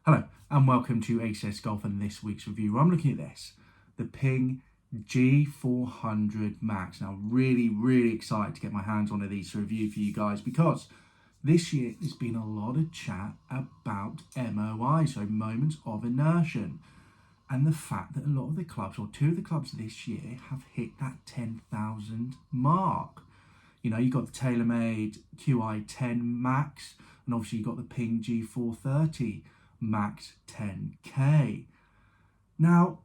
Hello and welcome to ACS Golf and this week's review. I'm looking at this, the Ping G400 Max. Now really excited to get my hands on these to review for you guys because this year there's been a lot of chat about MOI, so moments of inertia, and the fact that a lot of the clubs, or two of the clubs this year, have hit that 10,000 mark. You know, you've got the TaylorMade QI10 Max, and obviously you've got the Ping G400 Max 10K. Now,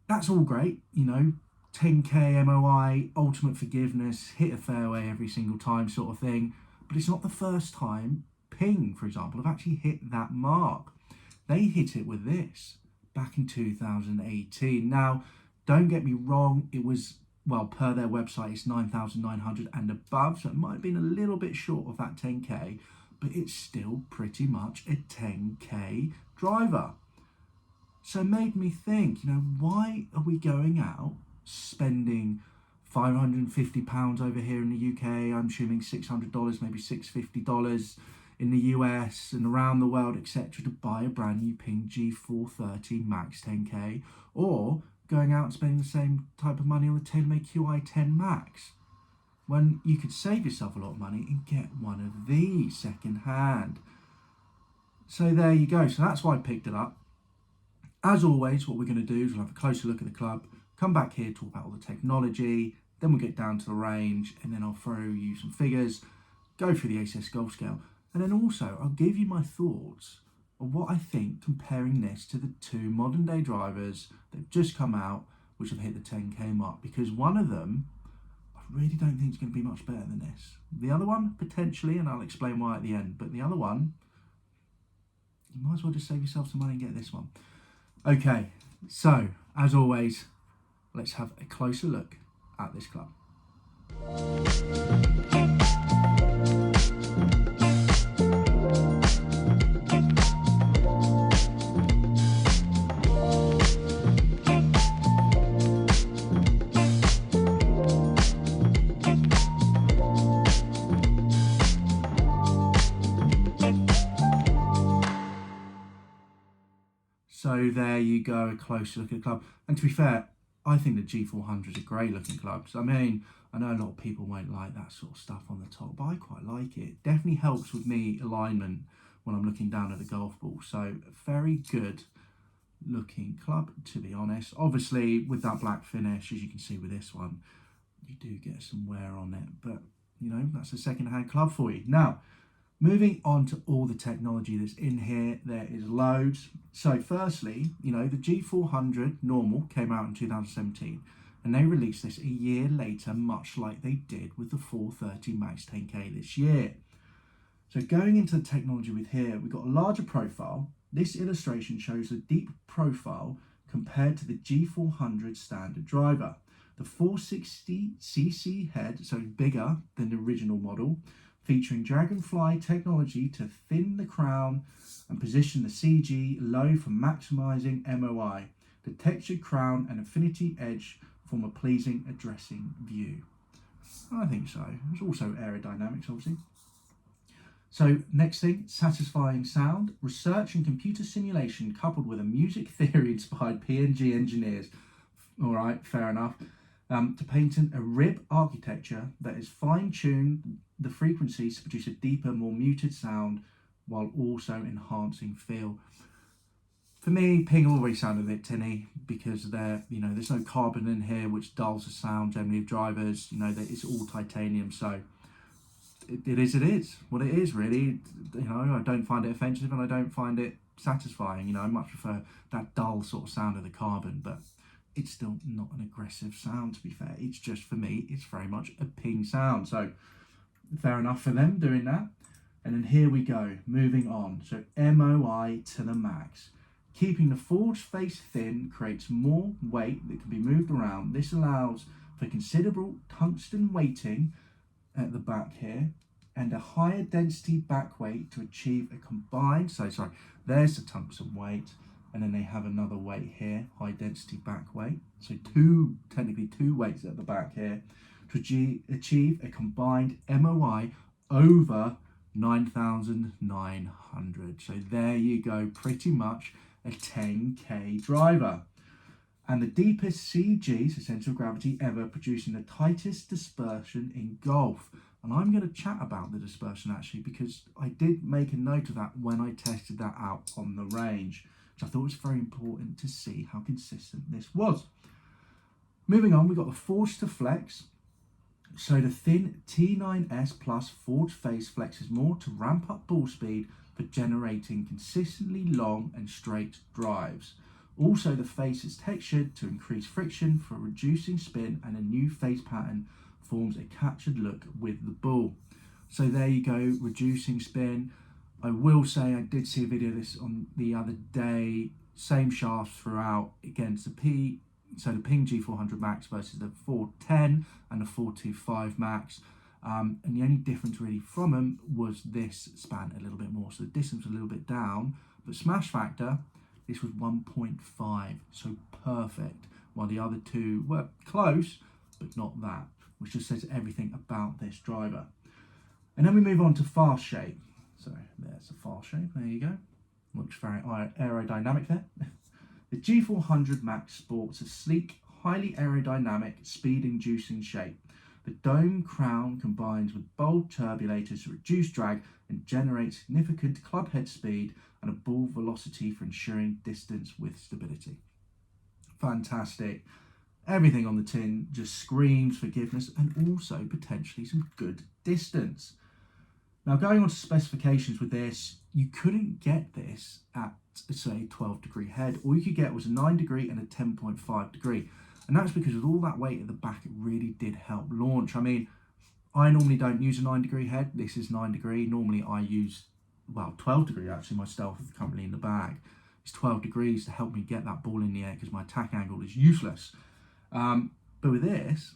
that's all great, you know, 10K MOI, ultimate forgiveness, hit a fairway every single time sort of thing. But it's not the first time Ping, for example, have actually hit that mark. They hit it with this back in 2018. Now, don't get me wrong, it was, well, per their website, it's 9,900 and above, so it might have been a little bit short of that 10K, but it's still pretty much a 10K driver. So it made me think, you know, why are we going out spending £550 over here in the UK, I'm assuming $600, maybe $650 in the US and around the world, etc., to buy a brand new Ping G400 Max 10K, or going out and spending the same type of money on the TaylorMade QI10 Max, when you could save yourself a lot of money and get one of these second hand. So there you go. So that's why I picked it up. As always, what we're going to do is we'll have a closer look at the club, come back here, talk about all the technology, then we'll get down to the range, and then I'll throw you some figures, go through the ACS Golf Scale, and then also I'll give you my thoughts of what I think comparing this to the two modern day drivers that have just come out, which have hit the 10K mark, because one of them I really don't think it's going to be much better than this. The other one, potentially, and I'll explain why at the end, but the other one, you might as well just save yourself some money and get this one. Okay, so, as always, let's have a closer look at this club. So there you go, a closer look at the club. And to be fair, I think the G400 is a great looking club. So, I mean, I know a lot of people won't like that sort of stuff on the top, but I quite like it. Definitely helps with me alignment when I'm looking down at the golf ball. So very good looking club, to be honest. Obviously, with that black finish, as you can see with this one, you do get some wear on it. But, you know, that's a second-hand club for you. Now, moving on to all the technology that's in here, there is loads. So firstly, you know, the G400 normal came out in 2017 and they released this a year later, much like they did with the 430 Max 10K this year. So going into the technology with here, we've got a larger profile. This illustration shows a deep profile compared to the G400 standard driver. The 460cc head, so bigger than the original model, featuring Dragonfly technology to thin the crown and position the CG low for maximising MOI. The textured crown and affinity edge form a pleasing addressing view. I think so. There's also aerodynamics, obviously. So next thing, satisfying sound. Research and computer simulation coupled with a music theory inspired PNG engineers. All right, fair enough. To patent a rib architecture that is fine-tuned the frequencies to produce a deeper, more muted sound while also enhancing feel. For me, Ping always sounded a bit tinny because there's no carbon in here, which dulls the sound generally of drivers. You know, it's all titanium, so it is what it is, really. You know, I don't find it offensive and I don't find it satisfying. You know, I much prefer that dull sort of sound of the carbon, but it's still not an aggressive sound, to be fair. It's just, for me, it's very much a Ping sound. So fair enough for them doing that. And then here we go, moving on. So MOI to the max. Keeping the forged face thin creates more weight that can be moved around. This allows for considerable tungsten weighting at the back here and a higher density back weight to achieve a combined, there's the tungsten weight, and then they have another weight here, high density back weight. So technically two weights at the back here to achieve a combined MOI over 9,900. So there you go, pretty much a 10k driver. And the deepest CG, so centre of gravity, ever, producing the tightest dispersion in golf. And I'm going to chat about the dispersion actually, because I did make a note of that when I tested that out on the range, which I thought was very important to see how consistent this was. Moving on, we've got the forge to flex. So the thin T9S Plus forged face flexes more to ramp up ball speed for generating consistently long and straight drives. Also, the face is textured to increase friction for reducing spin, and a new face pattern forms a captured look with the ball. So there you go, reducing spin. I will say I did see a video of this on the other day, same shafts throughout against the Ping G400 Max versus the 410 and the 425 Max. And the only difference really from them was this span a little bit more. So the distance was a little bit down, but smash factor, this was 1.5, so perfect. While the other two were close, but not that, which just says everything about this driver. And then we move on to fast shape. So there's the fast shape, there you go. Looks very aerodynamic there. The G400 Max sports a sleek, highly aerodynamic, speed-inducing shape. The dome crown combines with bold turbulators to reduce drag and generate significant club head speed and a ball velocity for ensuring distance with stability. Fantastic. Everything on the tin just screams forgiveness and also potentially some good distance. Now, going on to specifications with this, you couldn't get this at, say, 12-degree head. All you could get was a 9-degree and a 10.5 degree. And that's because with all that weight at the back, it really did help launch. I mean, I normally don't use a 9-degree head. This is 9-degree. Normally I use, well, 12-degree actually, my stealth is currently in the bag. It's 12 degrees to help me get that ball in the air because my attack angle is useless. But with this,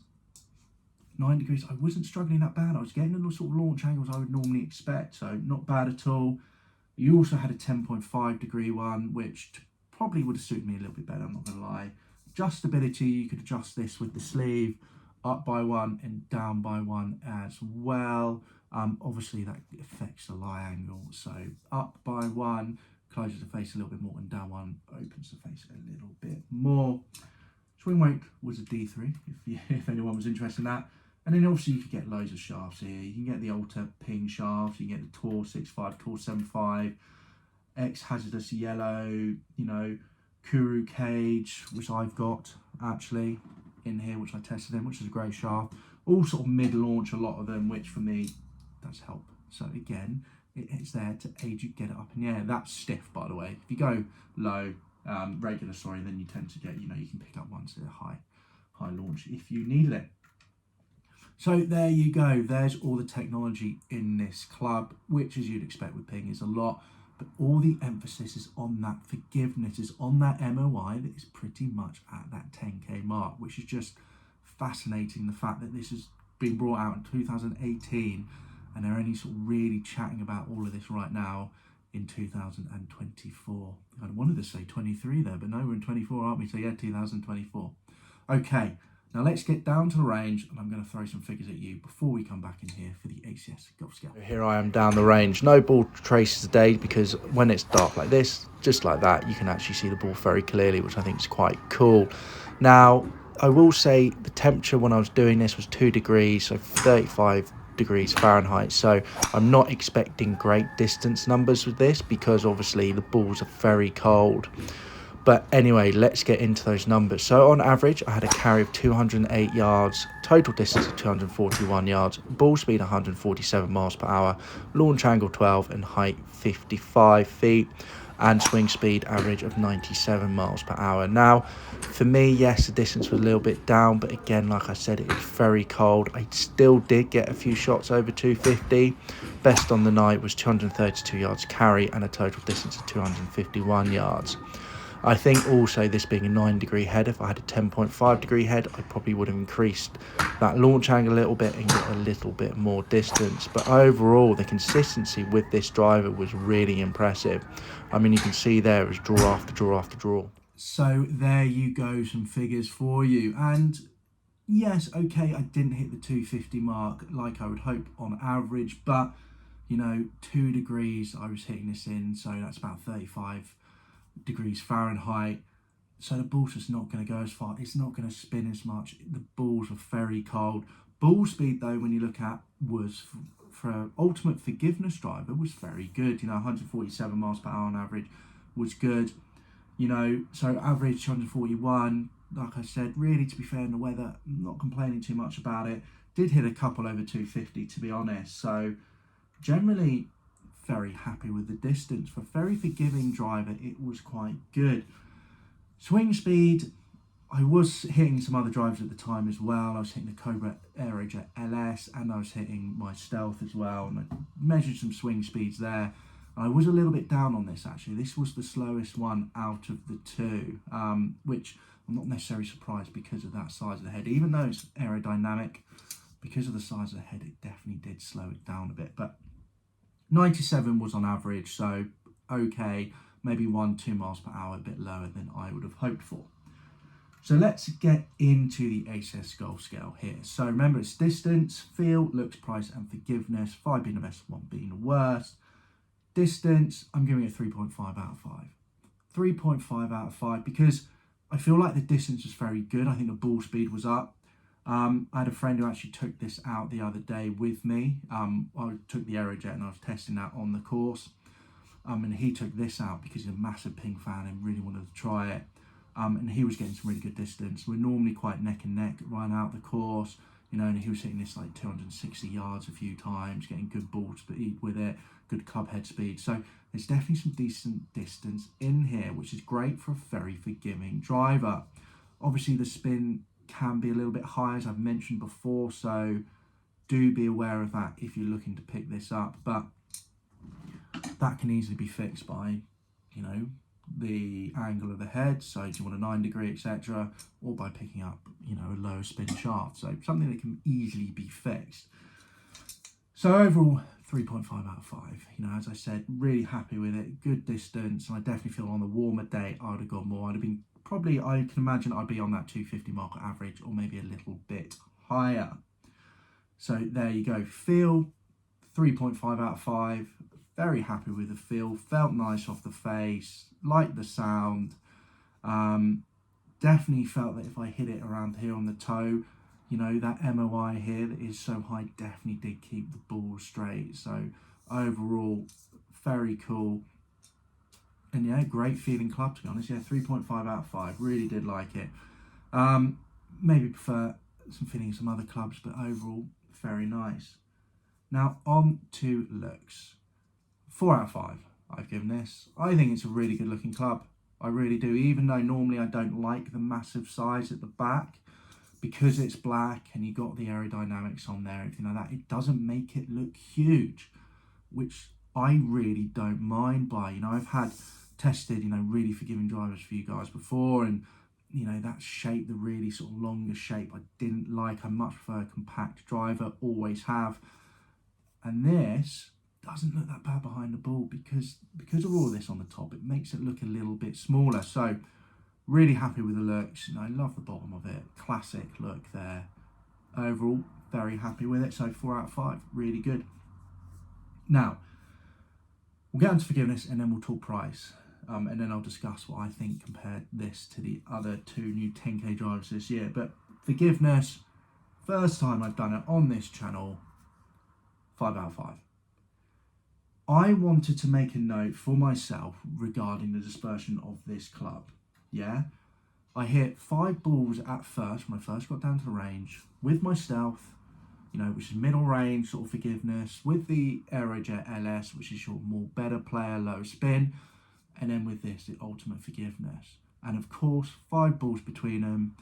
9 degrees, I wasn't struggling that bad. I was getting the sort of launch angles I would normally expect, so not bad at all. You also had a 10.5 degree one, which probably would have suited me a little bit better, I'm not going to lie. Adjustability, you could adjust this with the sleeve, up by one and down by one as well. Obviously that affects the lie angle, so up by one closes the face a little bit more, and down one opens the face a little bit more. Swing weight was a D3, if anyone was interested in that. And then obviously you could get loads of shafts here. You can get the Alta Ping shafts, you can get the Tor 65, Tor 75, X Hazardous Yellow, you know, Kuru Cage, which I've got actually in here, which I tested in, which is a great shaft. All sort of mid-launch, a lot of them, which for me does help. So again, it's there to aid you get it up in the air. That's stiff, by the way. If you go low, regular, sorry, then you tend to get, you know, you can pick up ones that are high launch if you needed it. So there you go. There's all the technology in this club, which as you'd expect with Ping is a lot, but all the emphasis is on that forgiveness, is on that MOI that is pretty much at that 10k mark, which is just fascinating. The fact that this has been brought out in 2018 and they're only sort of really chatting about all of this right now in 2024. I wanted to say 23 there, but no, we're in 24, aren't we? So yeah, 2024. Okay, now let's get down to the range, and I'm going to throw some figures at you before we come back in here for the ACS Golf Scale. Here I am down the range. No ball traces today because when it's dark like this, just like that, you can actually see the ball very clearly, which I think is quite cool. Now, I will say the temperature when I was doing this was 2 degrees, so 35 degrees Fahrenheit, so I'm not expecting great distance numbers with this because obviously the balls are very cold. But anyway, let's get into those numbers. So on average, I had a carry of 208 yards, total distance of 241 yards, ball speed 147 miles per hour, launch angle 12 and height 55 feet, and swing speed average of 97 miles per hour. Now, for me, yes, the distance was a little bit down, but again, like I said, it was very cold. I still did get a few shots over 250. Best on the night was 232 yards carry and a total distance of 251 yards. I think also this being a 9-degree head, if I had a 10.5 degree head, I probably would have increased that launch angle a little bit and get a little bit more distance. But overall, the consistency with this driver was really impressive. I mean, you can see there it was draw after draw after draw. So there you go, some figures for you. And yes, okay, I didn't hit the 250 mark like I would hope on average, but you know, 2 degrees I was hitting this in, so that's about 35 degrees Fahrenheit. So the ball's just not going to go as far. It's not going to spin as much. The balls are very cold. Ball speed, though, when you look at, was for an ultimate forgiveness driver, was very good. You know, 147 miles per hour on average was good. You know, so average 141. Like I said, really, to be fair, in the weather, I'm not complaining too much about it. Did hit a couple over 250, to be honest. So generally, very happy with the distance. For a very forgiving driver, it was quite good. Swing speed, I was hitting some other drivers at the time as well. I was hitting the Cobra Aerojet LS and I was hitting my Stealth as well. And I measured some swing speeds there. I was a little bit down on this actually. This was the slowest one out of the two, which I'm not necessarily surprised because of that size of the head. Even though it's aerodynamic, because of the size of the head, it definitely did slow it down a bit. But 97 was on average, so okay. Maybe 1-2 miles per hour, a bit lower than I would have hoped for. So let's get into the ACS Golf Scale here. So remember, it's distance, feel, looks, price, and forgiveness. 5 being the best, 1 being the worst. Distance, I'm giving it 3.5 out of 5. 3.5 out of 5 because I feel like the distance was very good. I think the ball speed was up. I had a friend who actually took this out the other day with me. I took the Aerojet and I was testing that on the course. And he took this out because he's a massive Ping fan and really wanted to try it. And he was getting some really good distance. We're normally quite neck and neck right out the course, you know, and he was hitting this like 260 yards a few times, getting good ball speed with it, good club head speed. So there's definitely some decent distance in here, which is great for a very forgiving driver. Obviously, the spin can be a little bit high, as I've mentioned before, so do be aware of that if you're looking to pick this up. But that can easily be fixed by, you know, the angle of the head. So do you want a 9 degree, etc., or by picking up, you know, a lower spin shaft. So something that can easily be fixed. So overall, 3.5 out of 5. You know, as I said, really happy with it. Good distance. And I definitely feel on the warmer day, I would have gone more. I'd have been probably, I can imagine I'd be on that 250 mark average or maybe a little bit higher. So there you go. Feel, 3.5 out of 5. Very happy with the feel, felt nice off the face, liked the sound. Definitely felt that if I hit it around here on the toe, you know, that MOI here that is so high definitely did keep the ball straight. So overall, very cool. And yeah, great feeling club, to be honest. Yeah, 3.5 out of 5. Really did like it. Maybe prefer some feeling some other clubs, but overall, very nice. Now on to looks. 4 out of 5 I've given this. I think it's a really good looking club. I really do, even though normally I don't like the massive size at the back, because it's black and you got the aerodynamics on there, everything like that, it doesn't make it look huge, which I really don't mind by. You know, I've had tested, you know, really forgiving drivers for you guys before, and you know, that shape, the really sort of longer shape, I didn't like. I much prefer a compact driver, always have. And this doesn't look that bad behind the ball because of all this on the top, it makes it look a little bit smaller. So really happy with the looks. You know, I love the bottom of it. Classic look there. Overall, very happy with it. So 4 out of 5, really good. Now, we'll get into forgiveness and then we'll talk price. And then I'll discuss what I think compared this to the other 2 new 10k drivers this year. But forgiveness, first time I've done it on this channel, 5 out of 5. I wanted to make a note for myself regarding the dispersion of this club. Yeah, I hit 5 balls at first when I first got down to the range with my Stealth, you know, which is middle range sort of forgiveness, with the Aerojet LS, which is your more better player, low spin, and then with this, the ultimate forgiveness. And of course, 5 balls between them.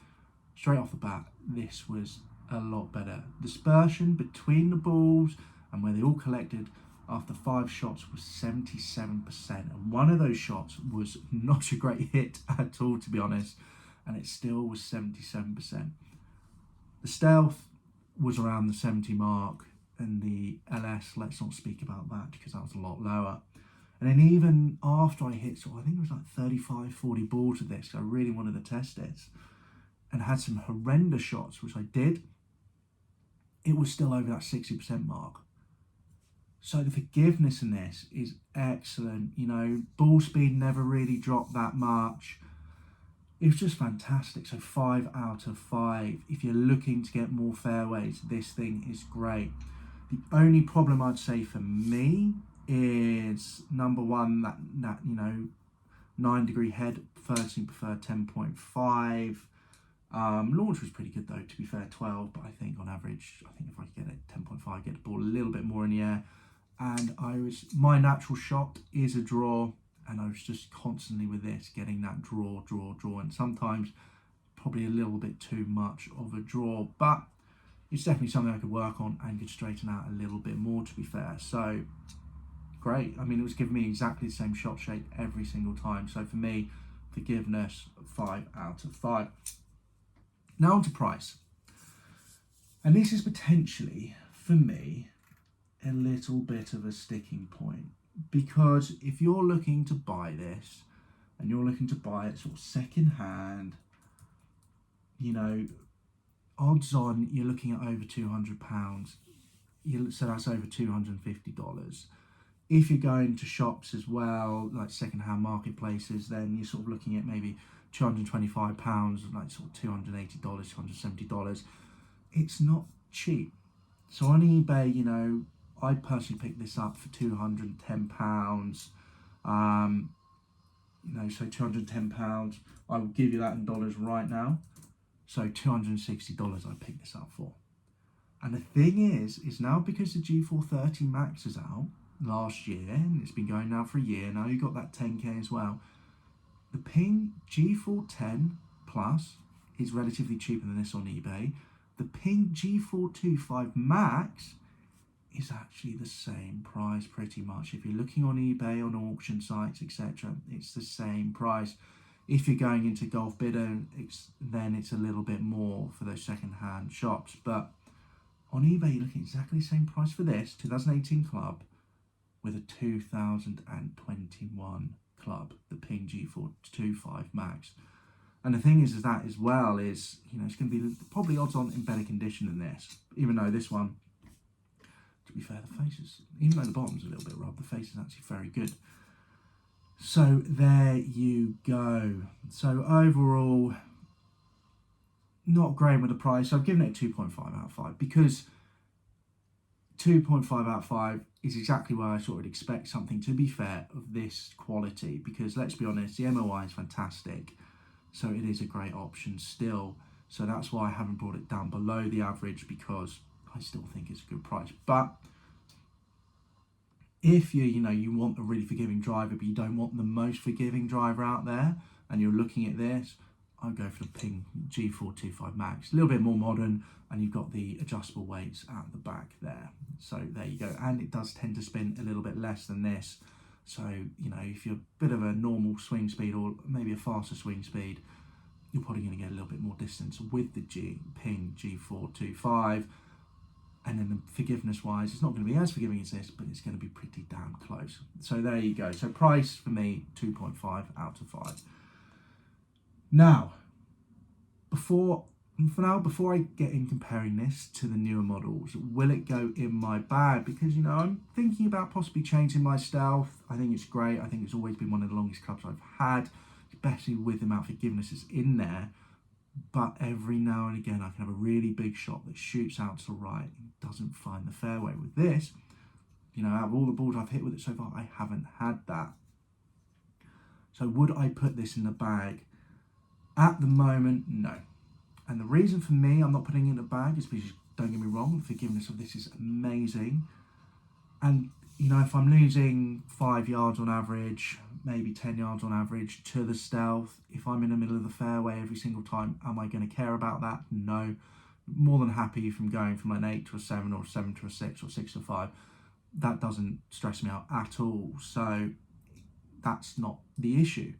Straight off the bat, this was a lot better. Dispersion between the balls and where they all collected after 5 shots was 77%. And one of those shots was not a great hit at all, to be honest. And it still was 77%. The Stealth was around the 70 mark. And the LS, let's not speak about that because that was a lot lower. And then even after I hit, so I think it was like 35, 40 balls of this, I really wanted to test this. And had some horrendous shots, which I did. It was still over that 60% mark. So the forgiveness in this is excellent. You know, ball speed never really dropped that much. It was just fantastic. So 5 out of 5. If you're looking to get more fairways, this thing is great. The only problem I'd say for me is number one, that you know, 9-degree head, 13 preferred 10.5. Launch was pretty good though, to be fair, 12, but I think on average, I think if I could get it 10.5, get the ball a little bit more in the air. And my natural shot is a draw, and I was just constantly with this, getting that draw, and sometimes probably a little bit too much of a draw, but it's definitely something I could work on and could straighten out a little bit more, to be fair. So great. I mean, it was giving me exactly the same shot shape every single time. So for me, forgiveness, 5 out of 5. Now on to price. And this is potentially, for me, a little bit of a sticking point, because if you're looking to buy this and you're looking to buy it sort of second hand, you know, odds on you're looking at over £200. So that's over $250. If you're going to shops as well, like second-hand marketplaces, then you're sort of looking at maybe £225, like sort of $280, $270. It's not cheap. So on eBay, you know, I personally picked this up for £210. You know, so £210. I will give you that in dollars right now. So $260 I picked this up for. And the thing is now because the G400 Max is out last year, and it's been going now for a year, now you've got that 10K as well. The Ping G410 Plus is relatively cheaper than this on eBay. The Ping G425 Max is actually the same price pretty much. If you're looking on eBay, on auction sites, etc., it's the same price. If you're going into Golf Bidder, then it's a little bit more for those second-hand shops. But on eBay, you're looking at exactly the same price for this 2018 club with a 2021 club, the Ping G425 Max. And the thing is that as well is, you know, it's going to be probably odds on in better condition than this, even though this one, to be fair, the face is, even though the bottom's a little bit rubbed, the face is actually very good. So there you go. So overall, not great with the price. So I've given it a 2.5 out of 5 because 2.5 out of 5 is exactly where I sort of expect something, to be fair, of this quality. Because let's be honest, the MOI is fantastic. So it is a great option still. So that's why I haven't brought it down below the average, because I still think it's a good price. But if you want a really forgiving driver, but you don't want the most forgiving driver out there, and you're looking at this, I'd go for the Ping G425 Max. A little bit more modern, and you've got the adjustable weights at the back there. So there you go. And it does tend to spin a little bit less than this. So, you know, if you're a bit of a normal swing speed or maybe a faster swing speed, you're probably going to get a little bit more distance with the Ping G425. And then the forgiveness-wise, it's not going to be as forgiving as this, but it's going to be pretty damn close. So there you go. So price for me, 2.5 out of 5. Now, before I get in comparing this to the newer models, will it go in my bag? Because, you know, I'm thinking about possibly changing my Stealth. I think it's great. I think it's always been one of the longest clubs I've had, especially with the amount of forgiveness that's in there. But every now and again, I can have a really big shot that shoots out to the right and doesn't find the fairway. With this, you know, out of all the balls I've hit with it so far, I haven't had that. So would I put this in the bag? At the moment, no. And the reason for me I'm not putting it in the bag is because, don't get me wrong, the forgiveness of this is amazing. And, you know, if I'm losing 5 yards on average, maybe 10 yards on average to the Stealth, if I'm in the middle of the fairway every single time, am I going to care about that? No. More than happy from going from an 8 to a 7 or a 7 to a 6 or 6 to 5. That doesn't stress me out at all. So that's not the issue.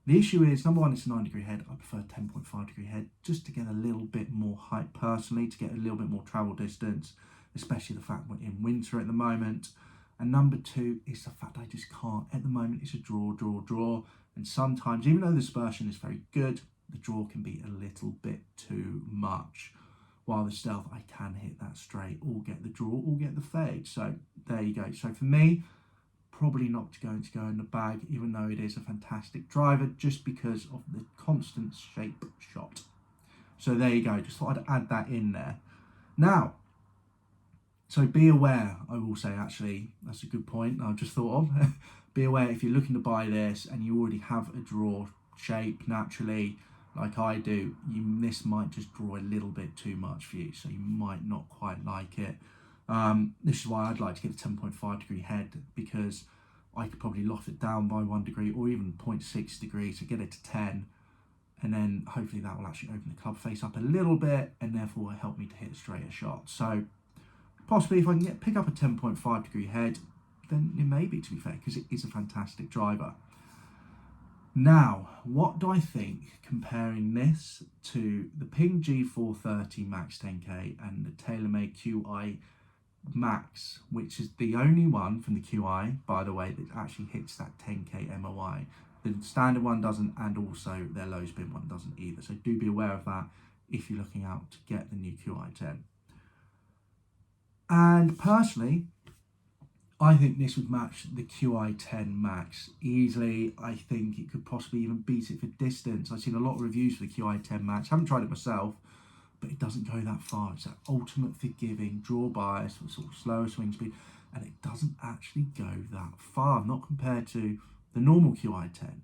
The issue is, number one, it's a 9-degree head. I prefer 10.5 degree head just to get a little bit more height personally, to get a little bit more travel distance, especially the fact we're in winter at the moment. And number two is the fact I just can't. At the moment, it's a draw. And sometimes, even though the dispersion is very good, the draw can be a little bit too much. while the Stealth, I can hit that straight or get the draw or get the fade. So there you go. So for me, probably not going to go in the bag, even though it is a fantastic driver, just because of the constant shape shot. So there you go. Just thought I'd add that in there. Now, so be aware, I will say, actually, that's a good point I've just thought of. Be aware if you're looking to buy this and you already have a draw shape naturally, like I do, this might just draw a little bit too much for you, so you might not quite like it. This is why I'd like to get a 10.5 degree head, because I could probably loft it down by 1 degree or even 0.6 degrees to get it to 10, and then hopefully that will actually open the club face up a little bit and therefore help me to hit straighter shots. So possibly if I can pick up a 10.5 degree head, then it may be, to be fair, because it is a fantastic driver. Now, what do I think comparing this to the Ping G400 Max 10K and the TaylorMade QI Max, which is the only one from the QI, by the way, that actually hits that 10K MOI. The standard one doesn't, and also their low spin one doesn't either. So do be aware of that if you're looking out to get the new QI10. And personally, I think this would match the QI10 Max easily. I think it could possibly even beat it for distance. I've seen a lot of reviews for the QI10 Max. Haven't tried it myself, but it doesn't go that far. It's that ultimate forgiving, draw bias with sort of slower swing speed, and it doesn't actually go that far, not compared to the normal QI10.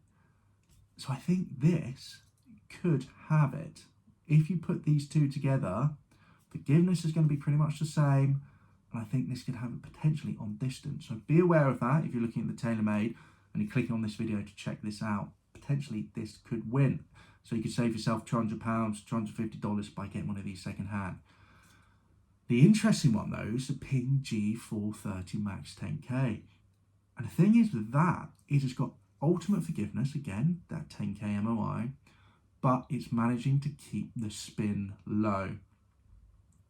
So I think this could have it. If you put these two together, forgiveness is going to be pretty much the same, and I think this could have it potentially on distance. So be aware of that if you're looking at the TaylorMade and you're clicking on this video to check this out. Potentially this could win. So you could save yourself £200, $250 by getting one of these second hand. The interesting one though is the Ping G400 Max 10K. And the thing is with that, it has got ultimate forgiveness, again, that 10K MOI, but it's managing to keep the spin low.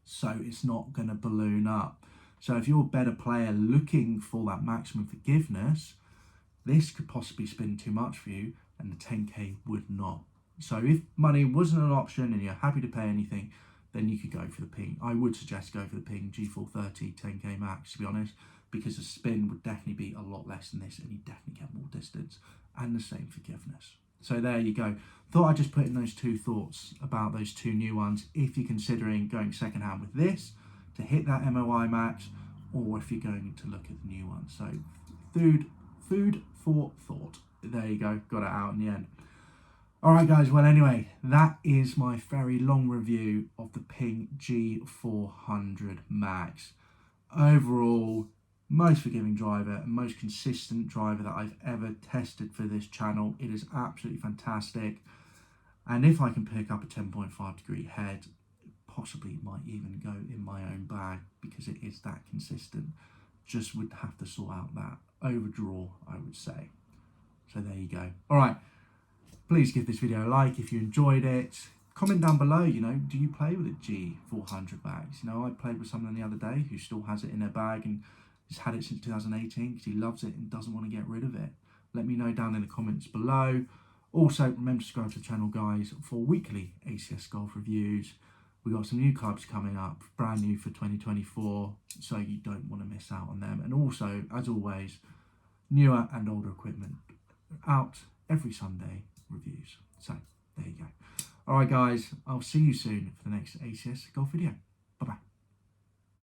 So it's not going to balloon up. So if you're a better player looking for that maximum forgiveness, this could possibly spin too much for you and the 10K would not. So if money wasn't an option and you're happy to pay anything, then you could go for the Ping. I would suggest go for the Ping G400 10K Max, to be honest, because the spin would definitely be a lot less than this and you definitely get more distance and the same forgiveness. So there you go. Thought I'd just put in those two thoughts about those two new ones if you're considering going second hand with this to hit that MOI max, or if you're going to look at the new one. So food for thought. There you go. Got it out in the end. All right, guys. Well, anyway, that is my very long review of the Ping G400 Max. Overall, most forgiving driver and most consistent driver that I've ever tested for this channel. It is absolutely fantastic. And if I can pick up a 10.5 degree head, possibly might even go in my own bag because it is that consistent. Just would have to sort out that overdraw, I would say. So there you go. All right. Please give this video a like if you enjoyed it. Comment down below, do you play with a G400 Max? I played with someone the other day who still has it in their bag and has had it since 2018 because he loves it and doesn't want to get rid of it. Let me know down in the comments below. Also, remember to subscribe to the channel, guys, for weekly ACS golf reviews. We've got some new clubs coming up, brand new for 2024, so you don't want to miss out on them. And also, as always, newer and older equipment out every Sunday reviews. So, there you go. All right, guys, I'll see you soon for the next ACS golf video. Bye-bye.